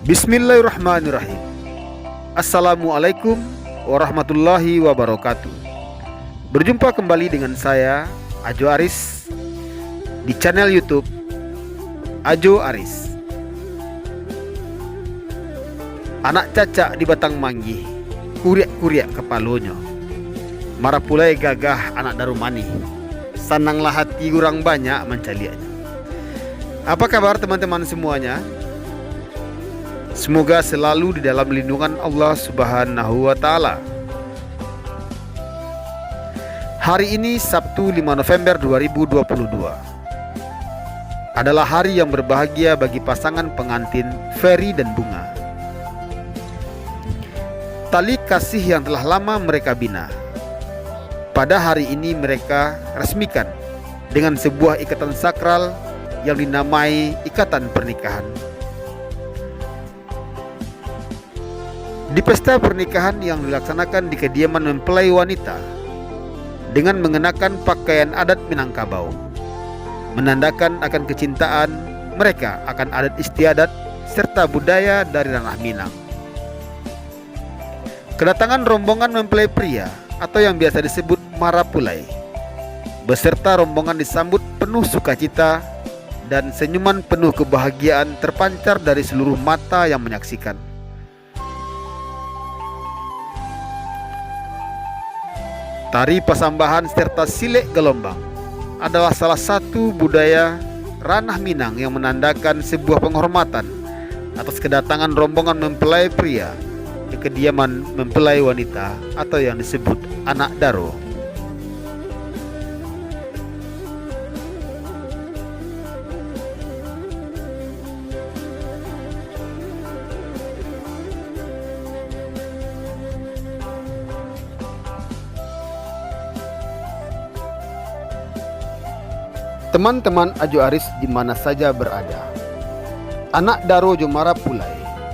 Bismillahirrahmanirrahim. Assalamualaikum warahmatullahi wabarakatuh. Berjumpa kembali dengan saya Ajo Aris di channel YouTube Ajo Aris. Anak cacak di batang manggi, kuriak-kuriak kepalonyo. Marapulai gagah anak darumani, sananglah hati kurang banyak mencaliannya. Apa kabar teman-teman semuanya? Semoga selalu di dalam lindungan Allah Subhanahu wa Ta'ala. Hari ini Sabtu 5 November 2022 adalah hari yang berbahagia bagi pasangan pengantin Ferry dan Bunga. Tali kasih yang telah lama mereka bina, pada hari ini mereka resmikan dengan sebuah ikatan sakral yang dinamai ikatan pernikahan. Di pesta pernikahan yang dilaksanakan di kediaman mempelai wanita dengan mengenakan pakaian adat Minangkabau, menandakan akan kecintaan mereka akan adat istiadat serta budaya dari ranah Minang. Kedatangan rombongan mempelai pria atau yang biasa disebut Marapulai beserta rombongan disambut penuh sukacita dan senyuman penuh kebahagiaan terpancar dari seluruh mata yang menyaksikan. Tari Pasambahan serta Silek Gelombang adalah salah satu budaya ranah Minang yang menandakan sebuah penghormatan atas kedatangan rombongan mempelai pria ke kediaman mempelai wanita atau yang disebut anak daro. Teman-teman Ajo Aris di mana saja berada, anak daro jo Marapulai,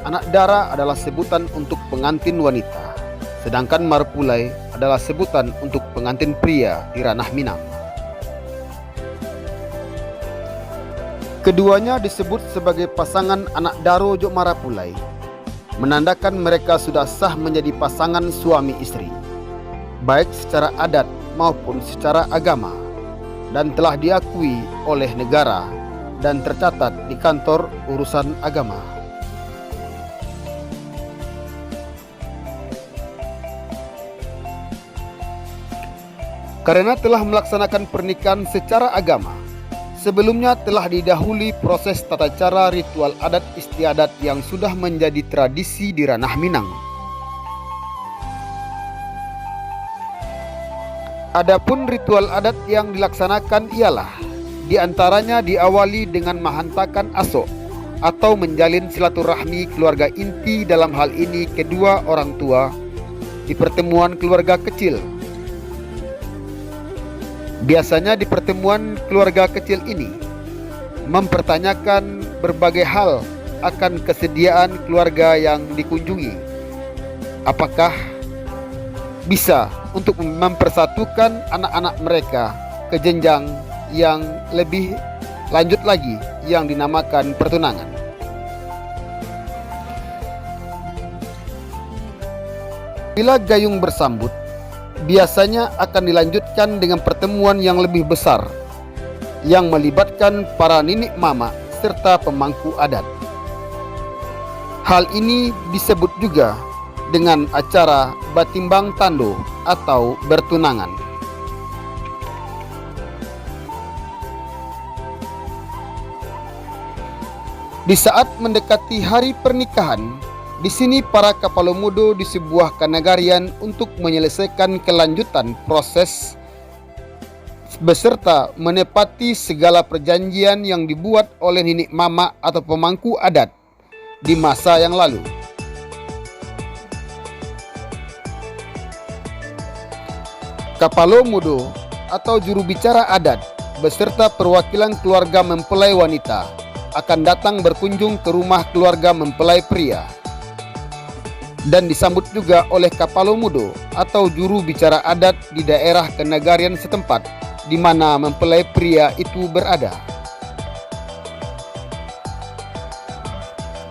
anak dara adalah sebutan untuk pengantin wanita, sedangkan Marapulai adalah sebutan untuk pengantin pria di ranah Minang. Keduanya disebut sebagai pasangan anak daro jo Marapulai, menandakan mereka sudah sah menjadi pasangan suami istri, baik secara adat maupun secara agama, dan telah diakui oleh negara dan tercatat di kantor urusan agama. Karena telah melaksanakan pernikahan secara agama, sebelumnya telah didahului proses tata cara ritual adat istiadat yang sudah menjadi tradisi di ranah Minang. Adapun ritual adat yang dilaksanakan ialah diantaranya diawali dengan menghantarkan asok atau menjalin silaturahmi keluarga inti, dalam hal ini kedua orang tua, di pertemuan keluarga kecil. Biasanya di pertemuan keluarga kecil ini mempertanyakan berbagai hal akan kesediaan keluarga yang dikunjungi. Apakah bisa untuk mempersatukan anak-anak mereka ke jenjang yang lebih lanjut lagi yang dinamakan pertunangan. Bila gayung bersambut, biasanya akan dilanjutkan dengan pertemuan yang lebih besar yang melibatkan para ninik mama serta pemangku adat. Hal ini disebut juga dengan acara batimbang tando atau bertunangan. Di saat mendekati hari pernikahan, di sini para kapalomudo di sebuah kanagarian untuk menyelesaikan kelanjutan proses beserta menepati segala perjanjian yang dibuat oleh ninik mama atau pemangku adat di masa yang lalu. Kapalo mudo atau juru bicara adat beserta perwakilan keluarga mempelai wanita akan datang berkunjung ke rumah keluarga mempelai pria dan disambut juga oleh kapalo mudo atau juru bicara adat di daerah kenagarian setempat di mana mempelai pria itu berada.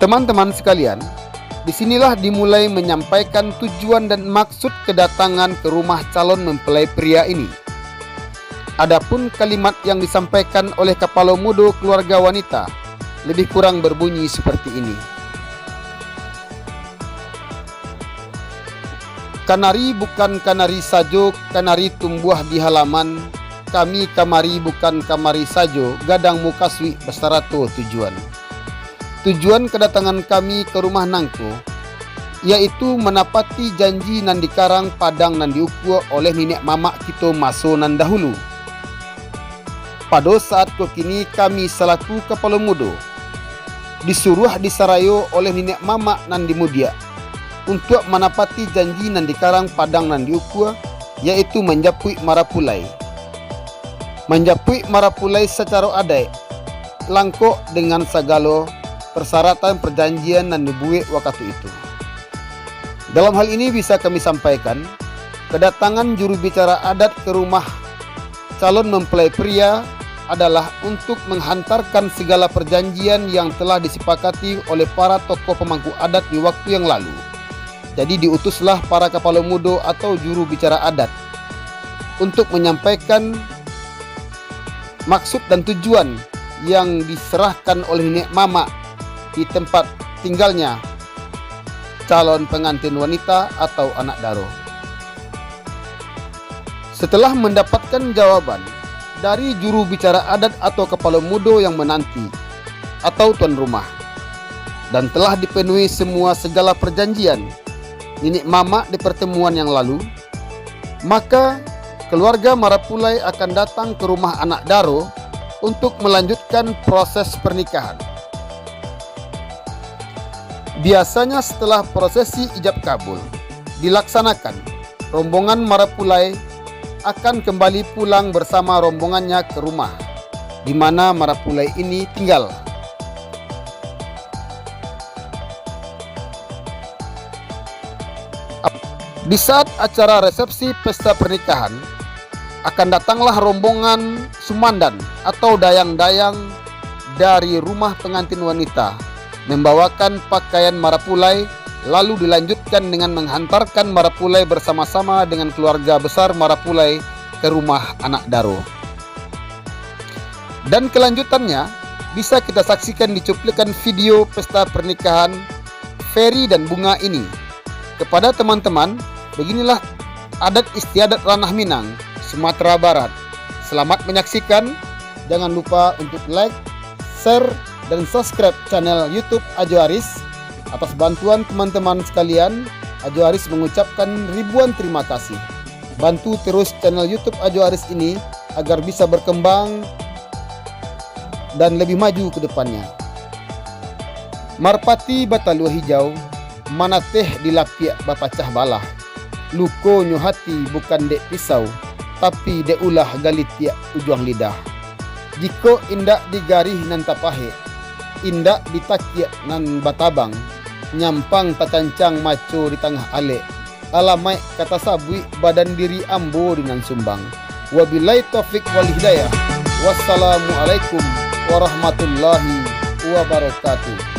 Teman-teman sekalian, disinilah dimulai menyampaikan tujuan dan maksud kedatangan ke rumah calon mempelai pria ini. Adapun kalimat yang disampaikan oleh Kapalo Mudo keluarga wanita lebih kurang berbunyi seperti ini. Kanari bukan kanari sajo, kanari tumbuh di halaman. Kami kamari bukan kamari sajo, gadang muka sui besarato tujuan. Tujuan kedatangan kami ke rumah nangko yaitu menapati janji nan dikarang padang nan diukur oleh nenek mamak kita maso nan dahulu. Pada saat kini kami selaku Kapalo Mudo disuruh disarayo oleh nenek mamak nan dimudia untuk menapati janji nan dikarang padang nan diukur, yaitu menjapui marapulai. Menjapui marapulai secara adai langkok dengan segala persyaratan perjanjian nan dibuat waktu itu. Dalam hal ini bisa kami sampaikan, kedatangan juru bicara adat ke rumah calon mempelai pria adalah untuk menghantarkan segala perjanjian yang telah disepakati oleh para tokoh pemangku adat di waktu yang lalu. Jadi diutuslah para Kapalo Mudo atau juru bicara adat untuk menyampaikan maksud dan tujuan yang diserahkan oleh nenek mama di tempat tinggalnya calon pengantin wanita atau anak daro. Setelah mendapatkan jawaban dari juru bicara adat atau Kapalo Mudo yang menanti atau tuan rumah dan telah dipenuhi semua segala perjanjian nenek mama di pertemuan yang lalu, maka keluarga marapulai akan datang ke rumah anak daro untuk melanjutkan proses pernikahan. Biasanya setelah prosesi ijab kabul dilaksanakan, rombongan marapulai akan kembali pulang bersama rombongannya ke rumah di mana marapulai ini tinggal. Di saat acara resepsi pesta pernikahan, akan datanglah rombongan sumandan atau dayang-dayang dari rumah pengantin wanita membawakan pakaian marapulai, lalu dilanjutkan dengan menghantarkan marapulai bersama-sama dengan keluarga besar marapulai ke rumah anak daro. Dan kelanjutannya bisa kita saksikan di cuplikan video pesta pernikahan Ferry dan Bunga ini. Kepada teman-teman, beginilah adat istiadat Ranah Minang, Sumatera Barat. Selamat menyaksikan. Jangan lupa untuk like, share, dan subscribe channel YouTube Ajo Aris. Atas bantuan teman-teman sekalian, Ajo Aris mengucapkan ribuan terima kasih. Bantu terus channel YouTube Ajo Aris ini agar bisa berkembang dan lebih maju ke depannya. Marpati batalua hijau, mana teh dilapiak bapacah balah. Luko hati bukan dek pisau, tapi dek ulah gali tiak ujung lidah. Jiko indak digarih nan tapahe, indak ditakiak nan batabang, nyampang tatancang maco di tengah ale. Alamai kata sabui badan diri ambo dengan sumbang. Wabillahi taufik wal hidayah. Wassalamualaikum warahmatullahi wabarakatuh.